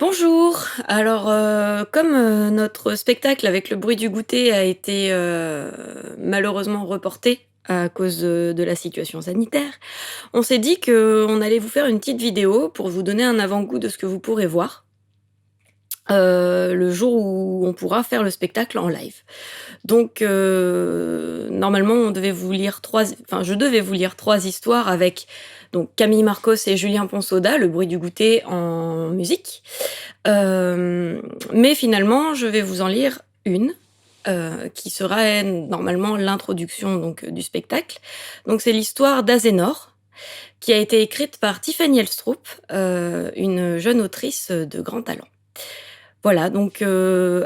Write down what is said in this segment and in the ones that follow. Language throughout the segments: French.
Bonjour. Alors, comme, notre spectacle avec le bruit du goûter a été, malheureusement reporté à cause de la situation sanitaire, on s'est dit qu'on allait vous faire une petite vidéo pour vous donner un avant-goût de ce que vous pourrez voir, le jour où on pourra faire le spectacle en live. Donc, normalement, je devais vous lire 3 histoires avec donc Camille Marcos et Julien Ponsoda, Le bruit du goûter en musique. Mais finalement, je vais vous en lire une, qui sera normalement l'introduction du spectacle. Donc c'est l'histoire d'Azénor, qui a été écrite par Tiffany Elstrup, une jeune autrice de grand talent. Voilà donc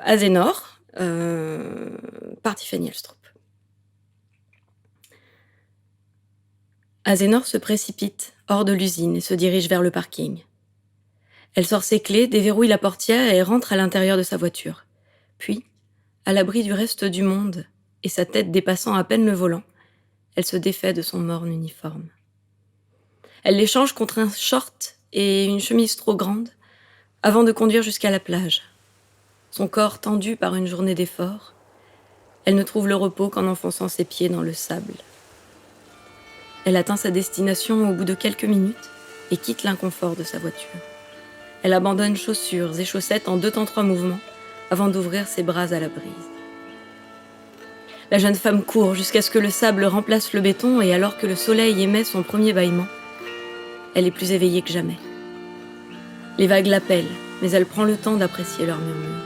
Azénor, par Tiffany Elstrup. Azénor se précipite hors de l'usine et se dirige vers le parking. Elle sort ses clés, déverrouille la portière et rentre à l'intérieur de sa voiture. Puis, à l'abri du reste du monde, et sa tête dépassant à peine le volant, elle se défait de son morne uniforme. Elle l'échange contre un short et une chemise trop grande, avant de conduire jusqu'à la plage. Son corps tendu par une journée d'effort, elle ne trouve le repos qu'en enfonçant ses pieds dans le sable. Elle atteint sa destination au bout de quelques minutes et quitte l'inconfort de sa voiture. Elle abandonne chaussures et chaussettes en 2 temps 3 mouvements avant d'ouvrir ses bras à la brise. La jeune femme court jusqu'à ce que le sable remplace le béton et alors que le soleil émet son premier bâillement, elle est plus éveillée que jamais. Les vagues l'appellent, mais elle prend le temps d'apprécier leur murmure.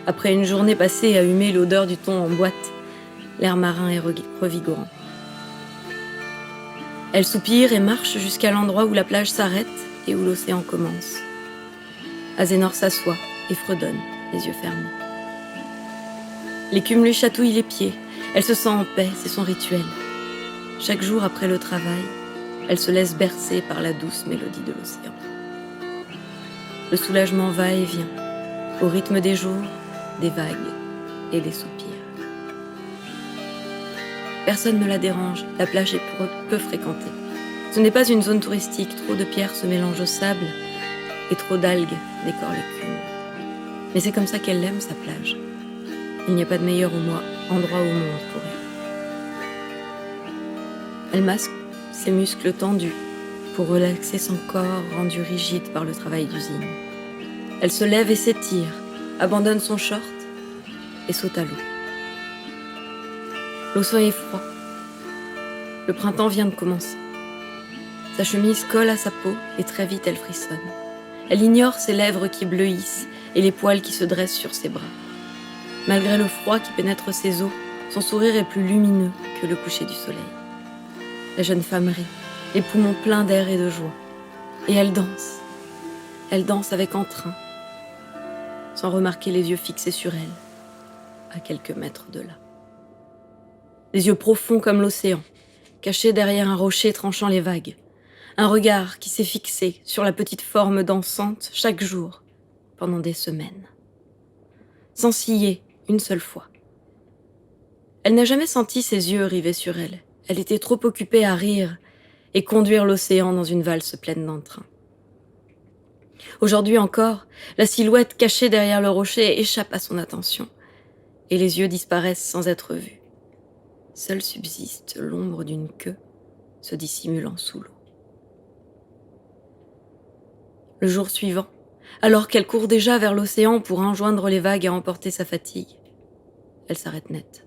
Après une journée passée à humer l'odeur du thon en boîte, l'air marin est revigorant. Elle soupire et marche jusqu'à l'endroit où la plage s'arrête et où l'océan commence. Azénor s'assoit et fredonne, les yeux fermés. L'écume lui chatouille les pieds. Elle se sent en paix, c'est son rituel. Chaque jour après le travail, elle se laisse bercer par la douce mélodie de l'océan. Le soulagement va et vient, au rythme des jours, des vagues et des soupirs. Personne ne la dérange, la plage est peu fréquentée. Ce n'est pas une zone touristique, trop de pierres se mélangent au sable et trop d'algues décorent l'écume. Mais c'est comme ça qu'elle l'aime, sa plage. Il n'y a pas de meilleur endroit au monde pour elle. Elle masque ses muscles tendus pour relaxer son corps rendu rigide par le travail d'usine. Elle se lève et s'étire, abandonne son short et saute à l'eau. L'océan est froid. Le printemps vient de commencer. Sa chemise colle à sa peau et très vite elle frissonne. Elle ignore ses lèvres qui bleuissent et les poils qui se dressent sur ses bras. Malgré le froid qui pénètre ses os, son sourire est plus lumineux que le coucher du soleil. La jeune femme rit, les poumons pleins d'air et de joie. Et elle danse. Elle danse avec entrain, sans remarquer les yeux fixés sur elle, à quelques mètres de là. Les yeux profonds comme l'océan, cachés derrière un rocher tranchant les vagues. Un regard qui s'est fixé sur la petite forme dansante chaque jour, pendant des semaines. Sans ciller une seule fois. Elle n'a jamais senti ses yeux rivés sur elle. Elle était trop occupée à rire et conduire l'océan dans une valse pleine d'entrain. Aujourd'hui encore, la silhouette cachée derrière le rocher échappe à son attention, et les yeux disparaissent sans être vus. Seule subsiste l'ombre d'une queue se dissimulant sous l'eau. Le jour suivant, alors qu'elle court déjà vers l'océan pour enjoindre les vagues à emporter sa fatigue, elle s'arrête net.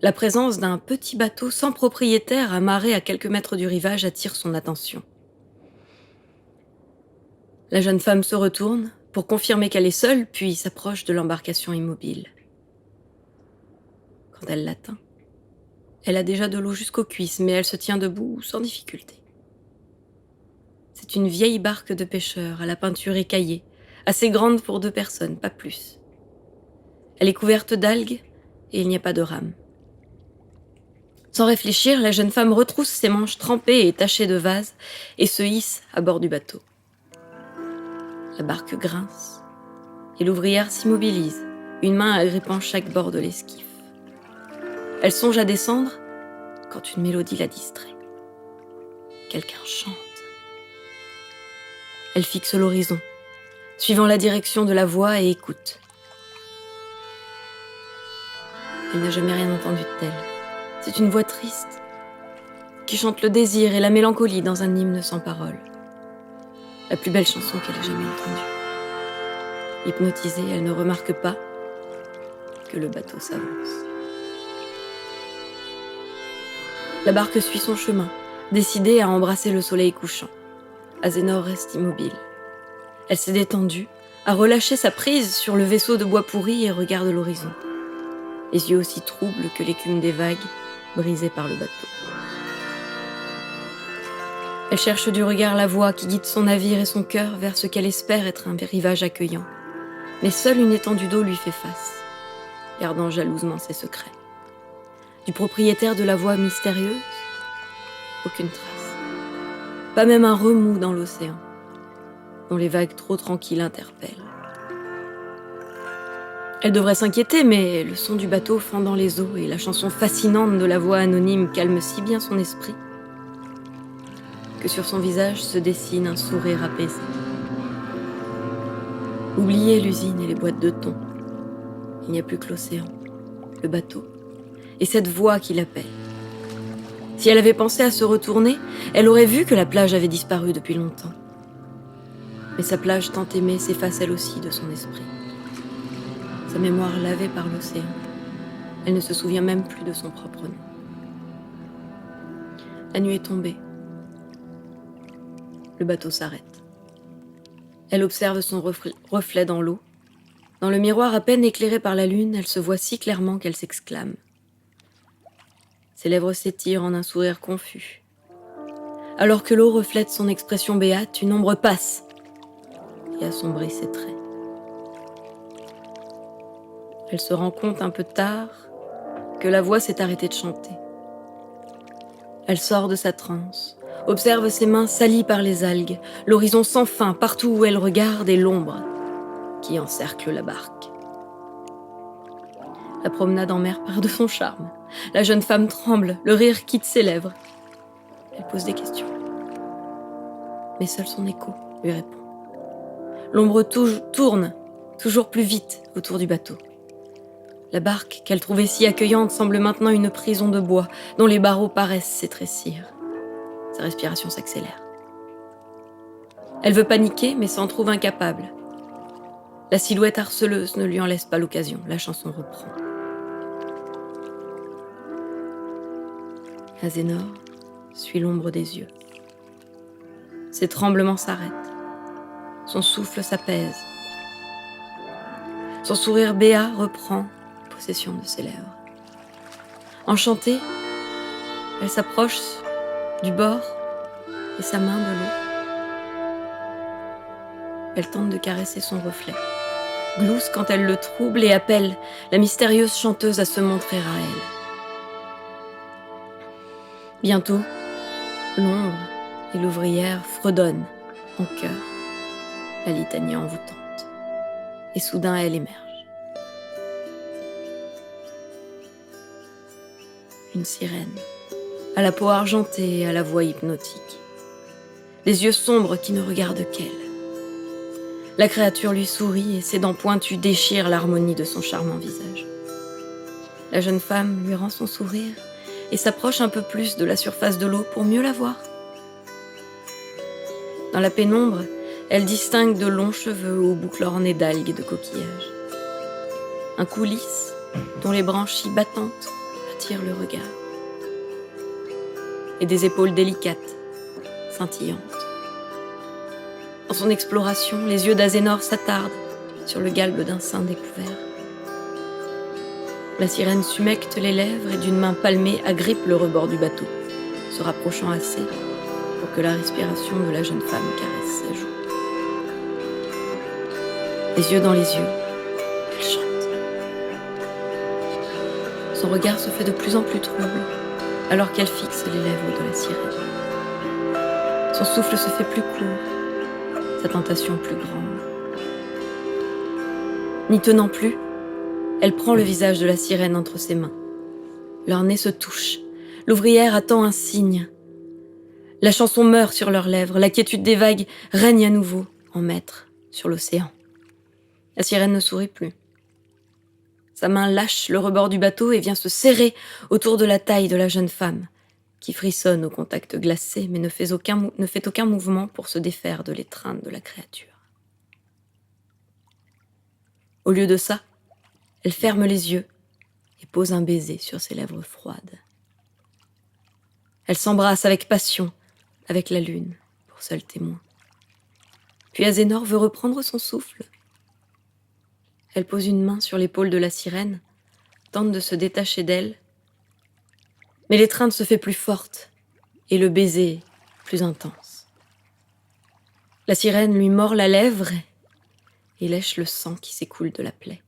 La présence d'un petit bateau sans propriétaire amarré à quelques mètres du rivage attire son attention. La jeune femme se retourne pour confirmer qu'elle est seule, puis s'approche de l'embarcation immobile. Quand elle l'atteint, elle a déjà de l'eau jusqu'aux cuisses, mais elle se tient debout sans difficulté. C'est une vieille barque de pêcheurs à la peinture écaillée, assez grande pour 2 personnes, pas plus. Elle est couverte d'algues et il n'y a pas de rame. Sans réfléchir, la jeune femme retrousse ses manches trempées et tachées de vase et se hisse à bord du bateau. La barque grince et l'ouvrière s'immobilise, une main agrippant chaque bord de l'esquif. Elle songe à descendre quand une mélodie la distrait. Quelqu'un chante. Elle fixe l'horizon, suivant la direction de la voix et écoute. Elle n'a jamais rien entendu de tel. C'est une voix triste, qui chante le désir et la mélancolie dans un hymne sans parole. La plus belle chanson qu'elle ait jamais entendue. Hypnotisée, elle ne remarque pas que le bateau s'avance. La barque suit son chemin, décidée à embrasser le soleil couchant. Azénor reste immobile. Elle s'est détendue, a relâché sa prise sur le vaisseau de bois pourri et regarde l'horizon. Les yeux aussi troubles que l'écume des vagues, brisées par le bateau. Elle cherche du regard la voie qui guide son navire et son cœur vers ce qu'elle espère être un rivage accueillant. Mais seule une étendue d'eau lui fait face, gardant jalousement ses secrets. Du propriétaire de la voie mystérieuse, aucune trace. Pas même un remous dans l'océan, dont les vagues trop tranquilles interpellent. Elle devrait s'inquiéter, mais le son du bateau fendant les eaux et la chanson fascinante de la voix anonyme calment si bien son esprit que sur son visage se dessine un sourire apaisé. Oubliez l'usine et les boîtes de thon. Il n'y a plus que l'océan, le bateau, et cette voix qui l'appelle. Si elle avait pensé à se retourner, elle aurait vu que la plage avait disparu depuis longtemps. Mais sa plage tant aimée s'efface elle aussi de son esprit. Sa mémoire lavée par l'océan, elle ne se souvient même plus de son propre nom. La nuit est tombée. Le bateau s'arrête. Elle observe son reflet dans l'eau. Dans le miroir à peine éclairé par la lune, elle se voit si clairement qu'elle s'exclame. Ses lèvres s'étirent en un sourire confus. Alors que l'eau reflète son expression béate, une ombre passe et assombrit ses traits. Elle se rend compte un peu tard que la voix s'est arrêtée de chanter. Elle sort de sa transe, observe ses mains salies par les algues, l'horizon sans fin partout où elle regarde et l'ombre qui encercle la barque. La promenade en mer perd de son charme. La jeune femme tremble, le rire quitte ses lèvres. Elle pose des questions. Mais seul son écho lui répond. L'ombre tourne toujours plus vite autour du bateau. La barque, qu'elle trouvait si accueillante, semble maintenant une prison de bois dont les barreaux paraissent s'étrécir. Sa respiration s'accélère. Elle veut paniquer, mais s'en trouve incapable. La silhouette harceleuse ne lui en laisse pas l'occasion. La chanson reprend. Azénor suit l'ombre des yeux. Ses tremblements s'arrêtent. Son souffle s'apaise. Son sourire béat reprend possession de ses lèvres. Enchantée, elle s'approche du bord et sa main de l'eau. Elle tente de caresser son reflet, glousse quand elle le trouble et appelle la mystérieuse chanteuse à se montrer à elle. Bientôt, l'ombre et l'ouvrière fredonnent en chœur la litanie envoûtante, et soudain elle émerge. Une sirène, à la peau argentée et à la voix hypnotique, les yeux sombres qui ne regardent qu'elle. La créature lui sourit et ses dents pointues déchirent l'harmonie de son charmant visage. La jeune femme lui rend son sourire et s'approche un peu plus de la surface de l'eau pour mieux la voir. Dans la pénombre, elle distingue de longs cheveux aux boucles ornées d'algues et de coquillages. Un cou lisse, dont les branchies battantes attirent le regard. Et des épaules délicates, scintillantes. Dans son exploration, les yeux d'Azénor s'attardent sur le galbe d'un sein découvert. La sirène s'humecte les lèvres et d'une main palmée agrippe le rebord du bateau, se rapprochant assez pour que la respiration de la jeune femme caresse ses joues. Les yeux dans les yeux, elle chante. Son regard se fait de plus en plus trouble alors qu'elle fixe les lèvres de la sirène. Son souffle se fait plus court, sa tentation plus grande. N'y tenant plus, elle prend le visage de la sirène entre ses mains. Leurs nez se touchent. L'ouvrière attend un signe. La chanson meurt sur leurs lèvres, la quiétude des vagues règne à nouveau en maître sur l'océan. La sirène ne sourit plus. Sa main lâche le rebord du bateau et vient se serrer autour de la taille de la jeune femme, qui frissonne au contact glacé mais ne fait aucun mouvement pour se défaire de l'étreinte de la créature. Au lieu de ça, elle ferme les yeux et pose un baiser sur ses lèvres froides. Elle s'embrasse avec passion, avec la lune, pour seul témoin. Puis Azénor veut reprendre son souffle. Elle pose une main sur l'épaule de la sirène, tente de se détacher d'elle, mais l'étreinte se fait plus forte et le baiser plus intense. La sirène lui mord la lèvre et lèche le sang qui s'écoule de la plaie.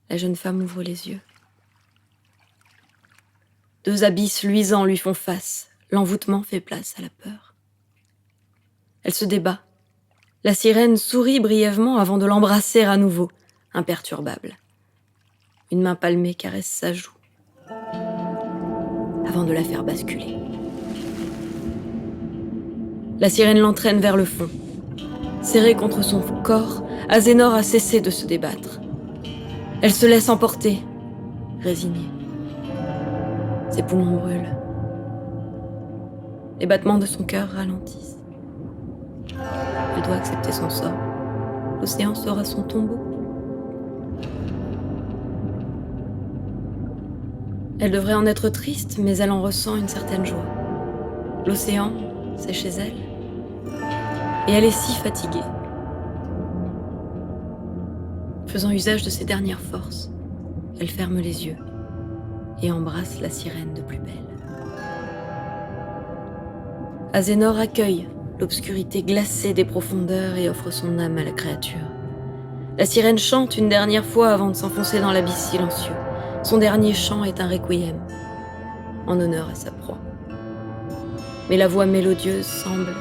La jeune femme ouvre les yeux. Deux abysses luisants lui font face. L'envoûtement fait place à la peur. Elle se débat. La sirène sourit brièvement avant de l'embrasser à nouveau, imperturbable. Une main palmée caresse sa joue, avant de la faire basculer. La sirène l'entraîne vers le fond. Serrée contre son corps, Azénor a cessé de se débattre. Elle se laisse emporter, résignée. Ses poumons brûlent. Les battements de son cœur ralentissent. Elle doit accepter son sort. L'océan sera son tombeau. Elle devrait en être triste, mais elle en ressent une certaine joie. L'océan, c'est chez elle. Et elle est si fatiguée. Faisant usage de ses dernières forces, elle ferme les yeux et embrasse la sirène de plus belle. Azénor accueille l'obscurité glacée des profondeurs et offre son âme à la créature. La sirène chante une dernière fois avant de s'enfoncer dans l'abysse silencieux. Son dernier chant est un requiem, en honneur à sa proie. Mais la voix mélodieuse semble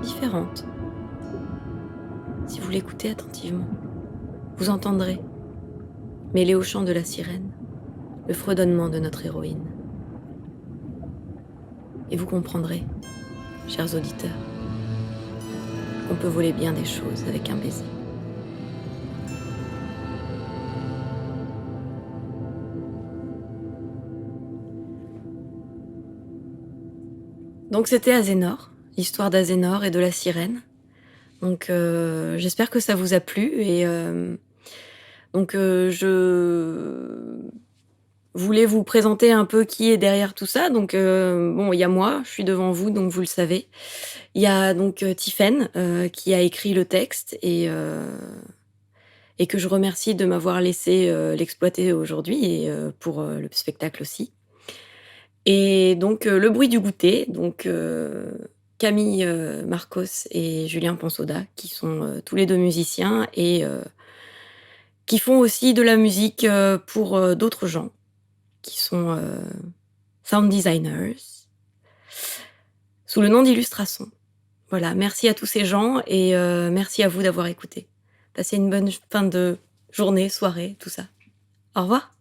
différente. Si vous l'écoutez attentivement, vous entendrez, mêlé au chant de la sirène, le fredonnement de notre héroïne. Et vous comprendrez, chers auditeurs, qu'on peut voler bien des choses avec un baiser. Donc c'était Azénor, l'histoire d'Azénor et de la sirène. Donc j'espère que ça vous a plu et je voulais vous présenter un peu qui est derrière tout ça. Donc bon, il y a moi, je suis devant vous, donc vous le savez. Il y a donc Tiphaine qui a écrit le texte et que je remercie de m'avoir laissé l'exploiter aujourd'hui et pour le spectacle aussi. Et donc le bruit du goûter, donc Camille Marcos et Julien Ponsoda, qui sont tous les deux musiciens et qui font aussi de la musique pour d'autres gens, qui sont sound designers, sous le nom d'Illustration. Voilà, merci à tous ces gens et merci à vous d'avoir écouté. Passez une bonne fin de journée, soirée, tout ça. Au revoir.